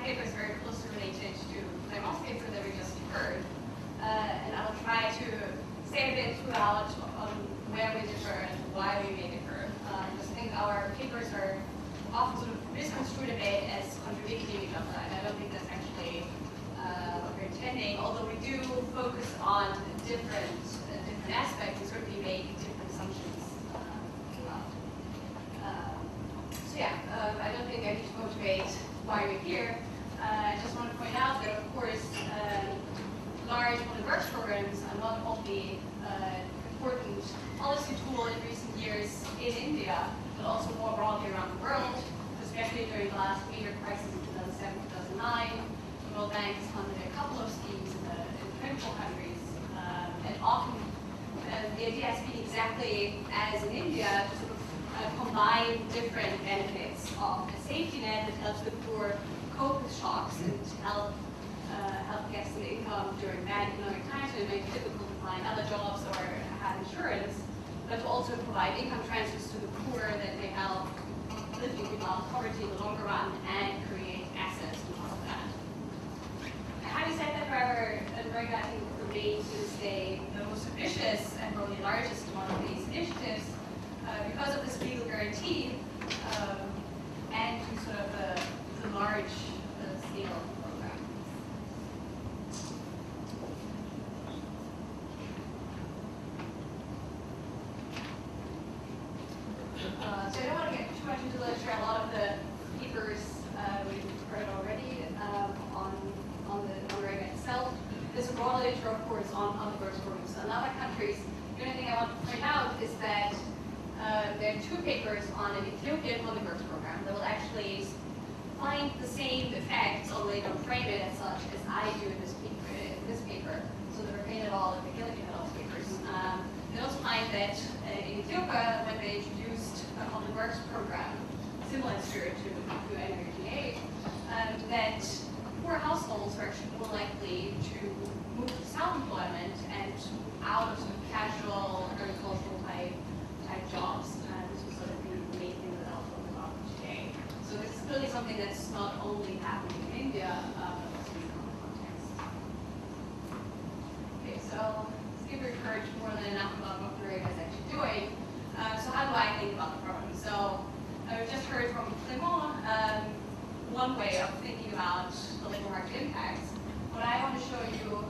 paper is very closely related to the last paper that we just heard. And I will try to say a bit throughout on where we differ and why we may differ. Because I think our papers are often sort of misconstrued a bit as contradicting each other, and I don't think that's actually what we're intending, although we do focus on different aspects and certainly make different assumptions throughout. So yeah, I don't think I need to motivate why we're here. I just want to point out that, of course, large public works programs are not only an important policy tool in recent years in India, but also more broadly around the world, especially during the last major crisis in 2007-2009. The World Bank has funded a couple of schemes in the critical countries, and often the idea has been exactly as in India to sort of combine different benefits of a safety net that helps the poor cope with shocks and help get some income during bad economic times when it may be difficult to find other jobs or have insurance, but to also provide income transfers to the poor that may help lifting people out of poverty in the longer run and create assets because of that. Having said that, however, America, I think, remains to this day the most ambitious and probably largest one of these initiatives because of this legal guarantee and to sort of the large scale program. So I don't want to get too much into the literature. A lot of the papers we've heard already on the Rega itself. There's a broad literature, of course, on public works programs in other countries. The only thing I want to point out is that there are two papers on an Ethiopian public works program that will actually find the same effects, although they don't frame it as such as I do in this paper. So they're painted all in the Gilligan et al. Papers. They also find that in Ethiopia, when they introduced a public works program, similar in spirit to NRGA, that poor households are actually more likely to move to self-employment and out of sort of casual agricultural type jobs. This was sort of the main thing that I'll talk about today. So this is clearly something that's not only happening in India, but also in other contexts. Okay, so let's give your courage more than enough about what Rega is actually doing. So how do I think about the problem? So we just heard from Clément one way of thinking about the labor market impacts. What I want to show you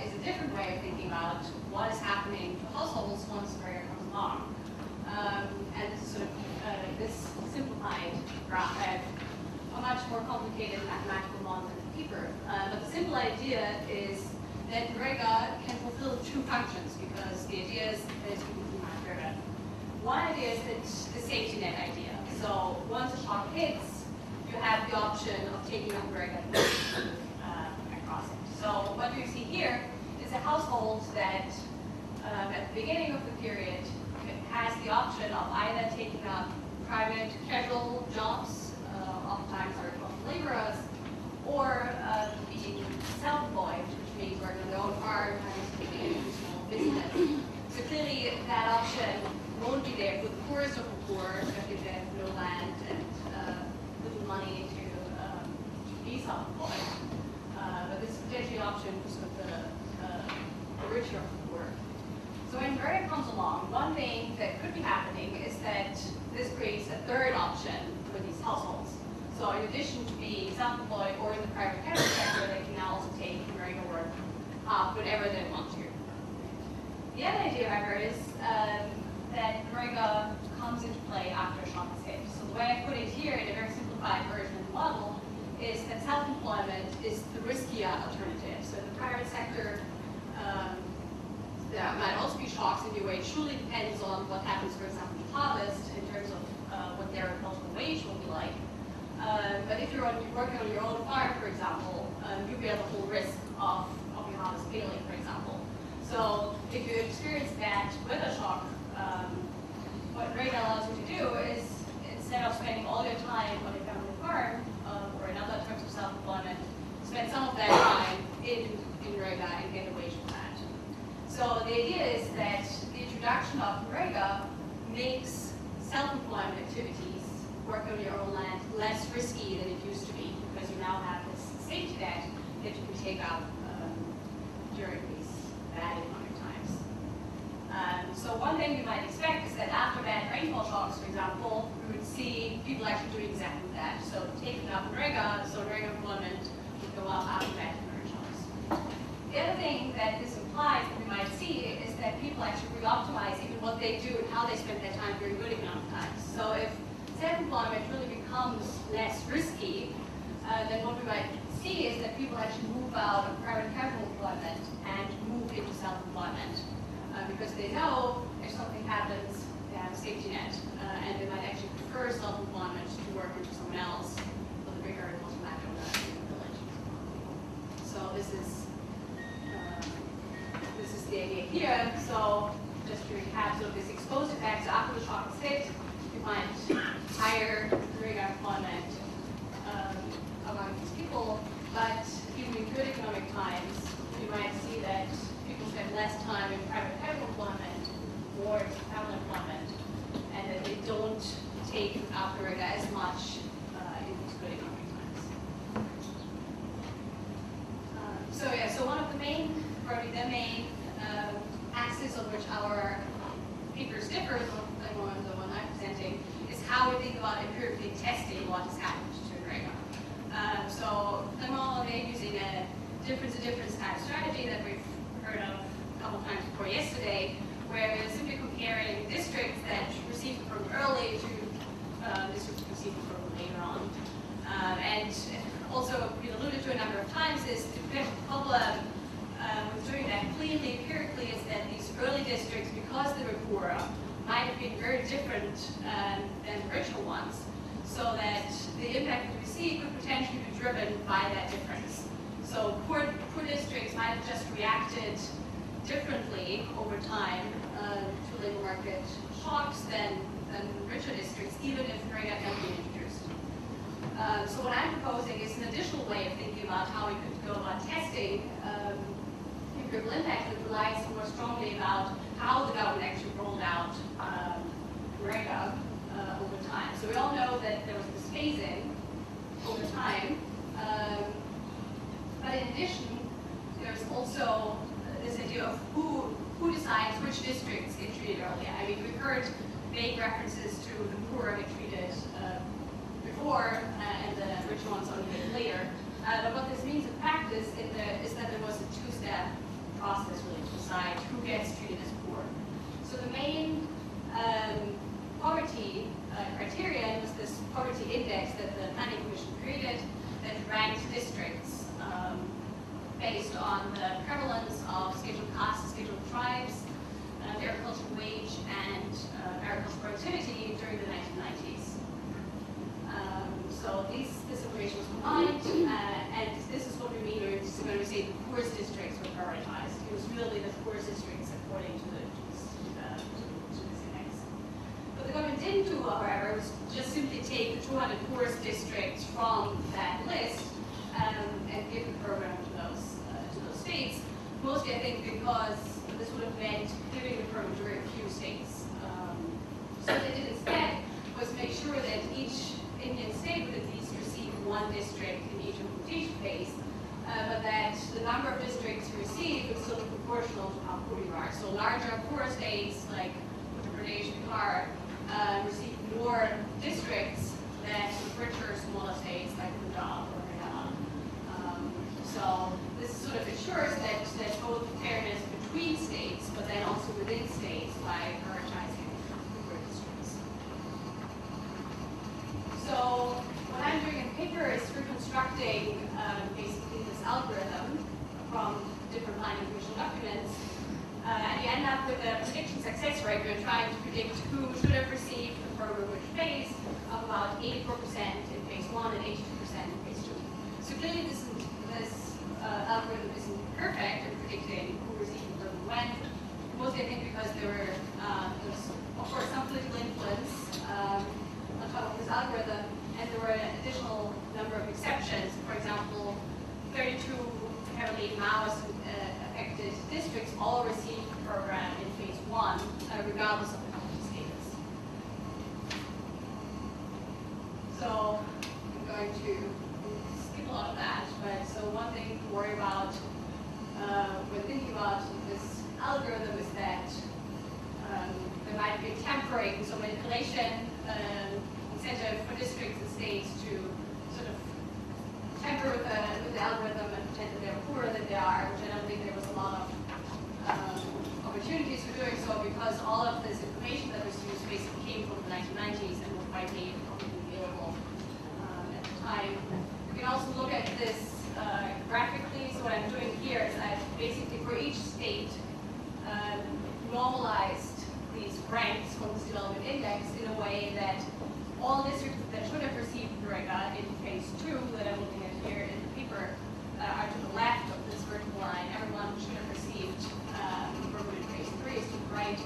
is a different way of thinking about what is happening to households once Rega comes along. And this is sort of this simplified graph. I have a much more complicated mathematical model than the paper. But the simple idea is that Rega can fulfill two functions because the idea is that it's community driven. One idea is that the safety net idea. So once a shock hits, you have the option of taking up Rega across it. So what you see here is a household that at the beginning of the period has the option of either taking up private casual jobs, oftentimes are laborers, or being self-employed, which means working on their own farm, having a small business. So clearly that option won't be there for the poorest of the poor, especially if they have no land and little money to be self-employed. But this is potentially an option for sort of the richer of the poor. So when Rega comes along, one thing that could be happening is that this creates a third option for these households. So in addition to being self-employed or in the private sector, they can now also take Rega work whenever they want to. The other idea, however, is that Rega comes into play after a shock is hit. So the way I put it here in a very simplified version of the model is that self-employment is the riskier alternative. So in the private sector, there might also be shocks in your way. It truly depends on what happens, for example, with harvest in terms of what their agricultural wage will be like. But if you're working on your own farm, for example, you bear the whole risk of your harvest failing, for example. So if you experience that weather shock, what Rega allows you to do is, instead of spending all your time on your family farm, or in other terms of self-employment, spend some of that time in Rega and get a wage for that. So the idea is that the introduction of Rega makes self-employment activities work on your own land less risky than it used to be, because you now have this safety net that you can take out during these bad economic times. So one thing you might expect is that after bad rainfall shocks, for example, we would see people actually doing exactly that. So taking up NREGA, so NREGA employment would go up after bad economic shocks. The other thing that this implies that we might see is that people actually re-optimize even what they do and how they spend their time during good economic times. So if self-employment really becomes less risky, then what we might see is that people actually move out of private capital employment and move into self-employment because they know if something happens, they have a safety net, and they might actually prefer self-employment to work into someone else with a bigger and most landowner in the village. So this is the idea here. So just to recap, so this exposed effect, so after the shock is hit, you find higher regular employment among these people, but even in good economic times, you might see that people spend less time in private capital employment or capital employment, and that they don't take up the regular as much in these good economic times. So one of the main, probably the main axis on which our papers differ from the one I'm presenting is how we think about empirically testing what has happened to NREGA. So Zimmerman, they're using a difference type strategy that we've heard of a couple times before yesterday, where we're simply comparing districts that receive it from early to districts that receive it from later on. And also, we alluded to a number of times, is the problem with doing that cleanly, empirically, is that these early districts, because they were poorer, might have been very different than the original ones, so that the impact that we see could potentially be driven by that difference. So poor districts might have just reacted differently over time to labor market shocks than richer districts, even if NREGA had been introduced. So what I'm proposing is an additional way of thinking about how we could go about testing empirical impact that relies more strongly about how the government actually rolled out NREGA over time. So we all know that there was this phase-in over time, but in addition, there's also this idea of who decides which districts get treated earlier. I mean, we've heard vague references to the poorer get treated before and the richer ones only later. But what this means in practice is that there was a two-step process really to decide who gets treated as poor. So the main poverty criterion was this poverty index that the Planning Commission created that ranked districts based on the prevalence of scheduled castes, scheduled tribes, agricultural wage, and agricultural productivity during the 1990s. So this information was combined, and this is what we mean when we say the poorest districts were prioritized. It was really the poorest districts according to this index. What the government didn't do, however, was just simply take the 200 poorest districts from that list and give the program to those states. Mostly, I think, because this would have meant giving the program to very few states. So what they did instead was make sure that each Indian state would at least receive one district in each implementation phase, but that the number of districts you receive would still be proportional to how poor you are. So larger, poorer states like Uttar Pradesh, Bihar receive more districts than richer, smaller states like Punjab or Haryana. So this sort of ensures that both fairness between states, but then also within states by prioritizing poorer districts. So what I'm doing in the paper is reconstructing basically this algorithm from different Planning Commission documents, and you end up with a prediction success rate. We're trying to predict who should have received the program which phase of about 84% in phase 1 and 82% in phase 2. So clearly this algorithm isn't perfect in predicting who received the program when, mostly I think because there was of course some political influence on top of this algorithm, and there were an additional number of exceptions. For example, 32 heavily Maoist affected districts all received the program in phase 1, regardless of the poverty status. tempering, so manipulation, incentive for districts and states to sort of temper with the algorithm and pretend that they're poorer than they are, which I don't think there was a lot of opportunities for doing so, because all of this information that was used basically came from the 1990s and was widely publicly available at the time. You can also look at this graphically. So what I'm doing here is I've basically, for each state, normalized these ranks from this development index in a way that all districts that should have received REGA in phase 2 that I'm looking at here in the paper are to the left of this vertical line. Everyone should have received REGA in phase 3 is to the right.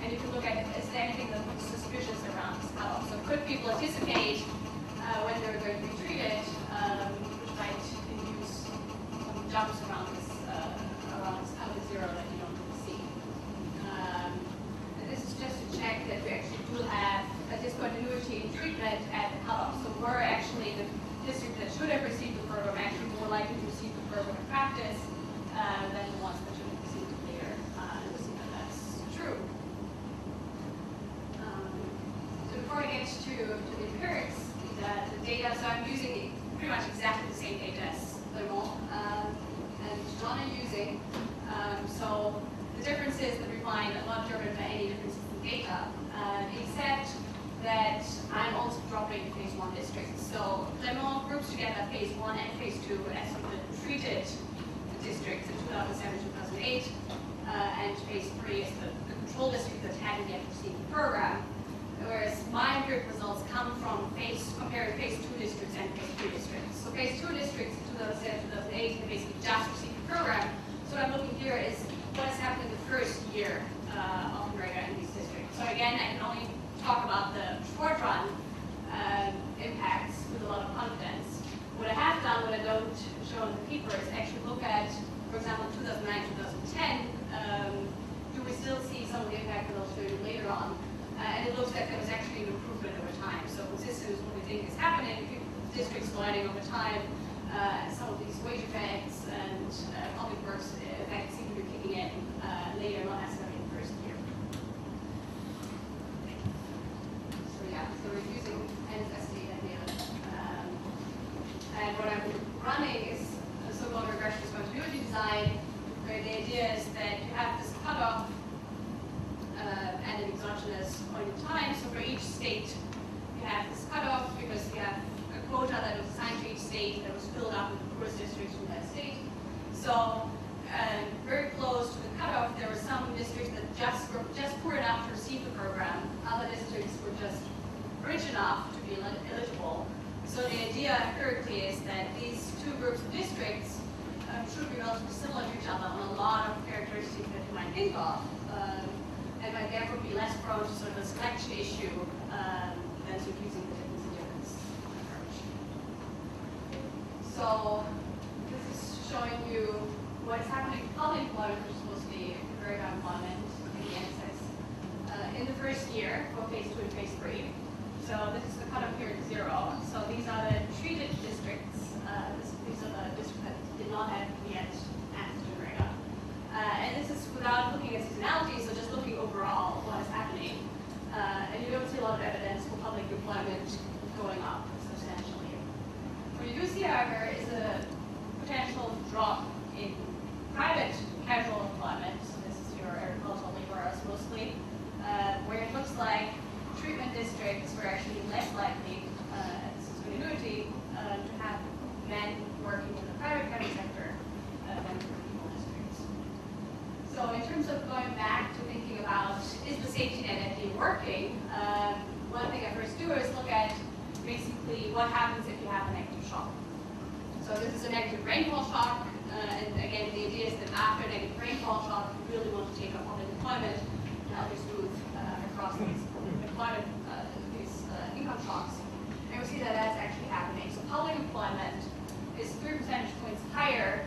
And you can look at, is there anything that looks suspicious around this cutoff? So could people anticipate when they're going to be treated, which might induce some jumps around this alpha zero that you don't really see. And this is just to check that we actually do have a discontinuity in treatment at the cutoff. So we're actually the district that should have received the program actually more likely to receive the program in practice than the ones that should have received it later. And we'll see that that's true. So before I get to the empirics, the data, so I'm using pretty much exactly the same data as Zimmerman and John are using. So the difference is that we find a lot driven by any differences in data, except that I'm also dropping phase 1 districts. So Zimmerman groups together phase 1 and phase 2 as sort of the treated districts in 2007, 2008, and phase 3 is the control district that hadn't yet received the program. Whereas my empiric results come from comparing phase 2 districts and phase 3 districts. So phase 2 districts in 2007, 2008, they basically just received the program. So what I'm looking here is what has happened in the first year of REGA in these districts. So again, I can only talk about the short run impacts with a lot of confidence. What I have done, what I don't show in the paper, is actually look at, for example, 2009, 2010, do we still see some of the impact that I'll show you later on? And it looks like there was actually an improvement over time. So consistent with what we think is happening, districts learning over time, some of these wage effects and public works effects seem to be kicking in later, not necessarily in the first year. So yeah, so we're using NSS data here. And what I'm running is a so-called regression continuity design, where the idea is that you have this cutoff and an exogenous point in time. So for each state, you have this cutoff because you have a quota that was assigned to each state that was filled up with the poorest districts from that state. So very close to the cutoff, there were some districts that were just poor enough to receive the program. Other districts were just rich enough to be eligible. So the idea empirically is that these two groups of districts should be relatively similar to each other on a lot of characteristics that you might think of. And might therefore be less prone to sort of a selection issue than sort of using the difference approach. So this is showing you what is happening in public employment, which is supposed to be very high employment in the NSS in the first year for phase 2 and phase 3. So this is the cutoff here at 0. So these are the treated districts. These are the districts that did not have yet access to REGA. And this is without looking at seasonality, so just looking overall what is happening. And you don't see a lot of evidence for public employment going up substantially. What you do see, however, is a potential drop in private casual employment. So this is your agricultural laborers mostly, where it looks like treatment districts were actually less likely at this continuity to have men working in the private casual sector than for people districts. So in terms of going back to thinking about, is the safety net actually working, one thing I first do is look at basically what happens if you have a negative shock. So this is a negative rainfall shock, and again, the idea is that after a negative rainfall shock, you really want to take up public employment to help you smooth across these employment, income shocks. And we see that that's actually happening. So public employment is 3 percentage points higher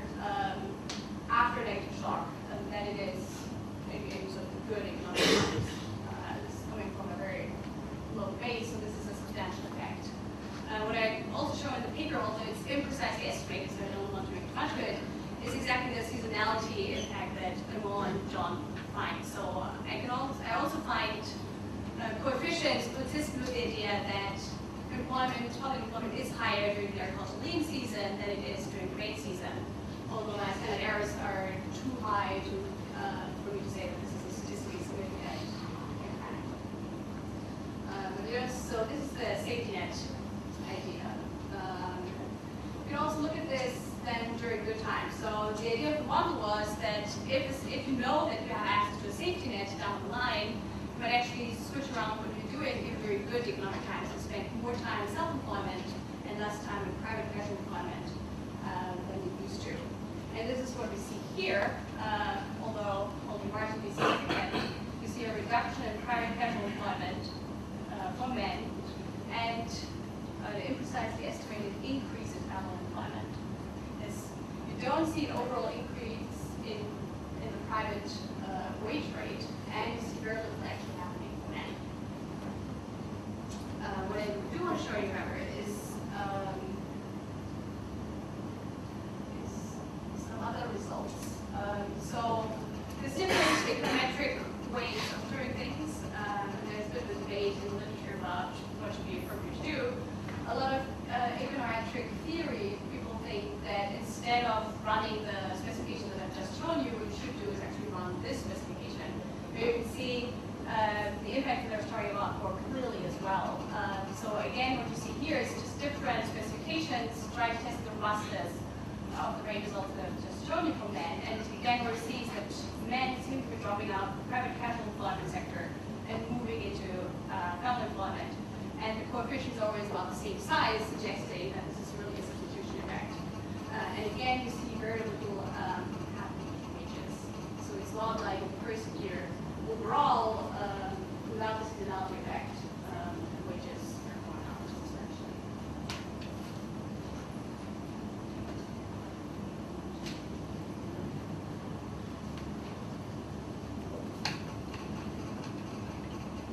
after a negative shock than it is maybe in sort of good economic times. This is coming from a very low base, so this is a substantial effect. What I also show in the paper, although it's imprecisely estimated, so I don't want to make too much of it, is exactly the seasonality impact that Emil and John find. So I also find projections consistent with the idea that public employment is higher during the agricultural lean season than it is during the grain season. Although my standard errors are too high for me to say that this is a statistically significant impact. So this is the safety net idea. You can also look at this then during good times. So the idea of the model was that if you know that you have access to a safety net down the line, you might actually switch around what you're doing in very good economic times and spend more time in self-employment and less time in private casual employment than you used to. And this is what we see here, although only marginally significant. You see a reduction in private casual employment for men and an imprecisely estimated increase in family employment. You don't see an overall increase in the private wage rate, and you see very little actually happening for men. What I do want to show you, however, is some other results. So there's different econometric ways of doing things. There's been a debate in the literature about what should be appropriate to do. A lot of econometric theory, people think that instead of running the specification that I've just shown you, what you should do is actually run this specification. Where you can see the impact that I was talking about more clearly as well. So again, what you see here is just different specifications trying to test the robustness of the range results that I've just shown you from men. And again, what you see is that men seem to be dropping out of the private casual employment sector and moving into family employment. And the coefficient is always about the same size, suggesting that this is really a substitution effect. And again, you see very little happening in wages. So it's not like the first year overall, without the seasonality effect, wages are going up substantially.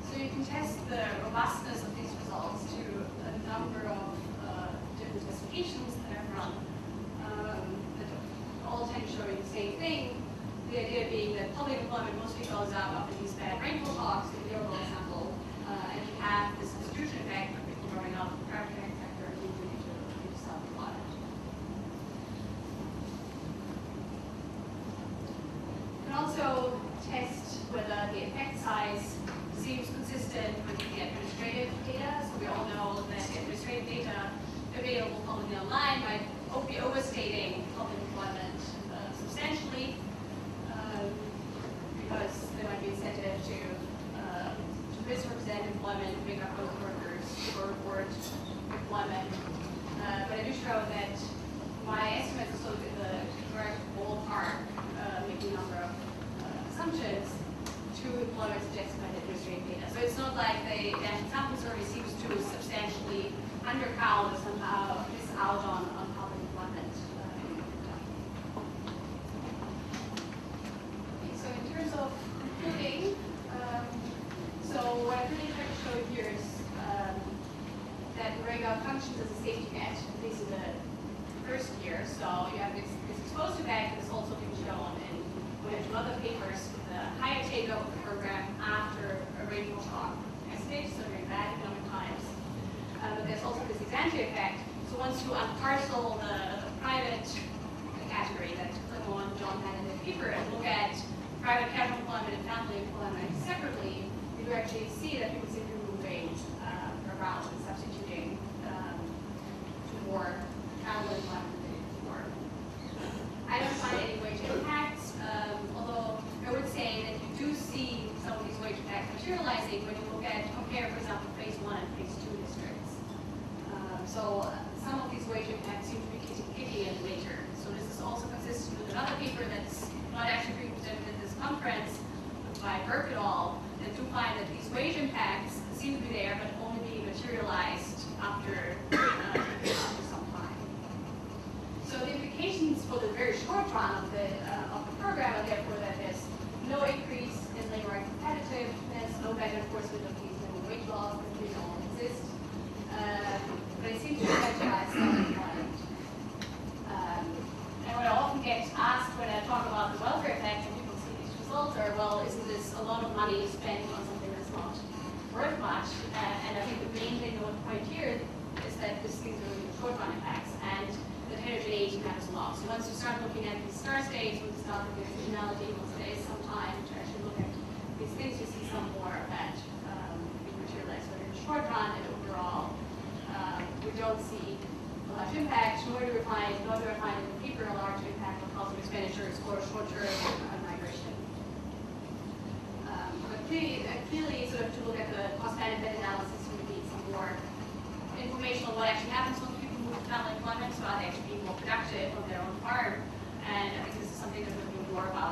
So you can test the robustness of these results to a number of different specifications that I've run that all tend to show you the same thing. The idea being that public employment mostly goes up after these bad rainfall shocks in the overall example, and you have this substitution effect of people growing up in the private sector and moving into self-employment. You can also test whether the effect size seems consistent with the administrative data. So we all know that administrative data available publicly online might be overstating public employment substantially, because there might be incentive to misrepresent employment, pick up those workers, or report employment. But I do show that my estimates are sort of in the correct ballpark, making a number of assumptions to employment suggested by the administrative data. So it's not like the National Sample Survey seems to substantially undercount or somehow miss out on public employment. So in terms of concluding, so what I really try to show here is that the REGA functions as a safety net, at least in the first year. So you have this exposed effect that's also been shown in one or two other papers with a higher take-up of the program after a rainfall shock stage, so during bad economic times. But there's also this ex-ante effect. So once you unparcel the private category that Clement and John had in the paper and look at private casual employment and family employment separately, you do actually see that people seem to be moving around and substituting to more family employment than they did before. I don't find any wage impacts, although I would say that you do see some of these wage impacts materializing when you compare, for example, phase 1 and phase 2 districts. So some of these wage impacts seem to be kicking in later. So this is also consistent with another paper that's not actually being presented at this conference by Burke et al. That do find that these wage impacts seem to be there, but only being materialized after some time. So the implications for the very short run of the program are therefore that there's no increase in labor competitiveness, no better enforcement of these minimum wage laws that really don't exist. But it seems to incentivize self-employment. And what I often get asked when I talk about the welfare effect and people see these results are, well, isn't this a lot of money long. So once you start looking at these star states, once you start looking at seasonality, once there is some time to actually look at these things, you see some more of that materialize. But in the short run and overall, we don't see a large impact, nor do we find in the paper a large impact on cost of expenditures or short-term migration. But clearly, sort of to look at the cost-benefit analysis, we need some more information on what actually happens when people move to family employment. So are they actually being more productive on their own farm? And I think this is something that we'll know more about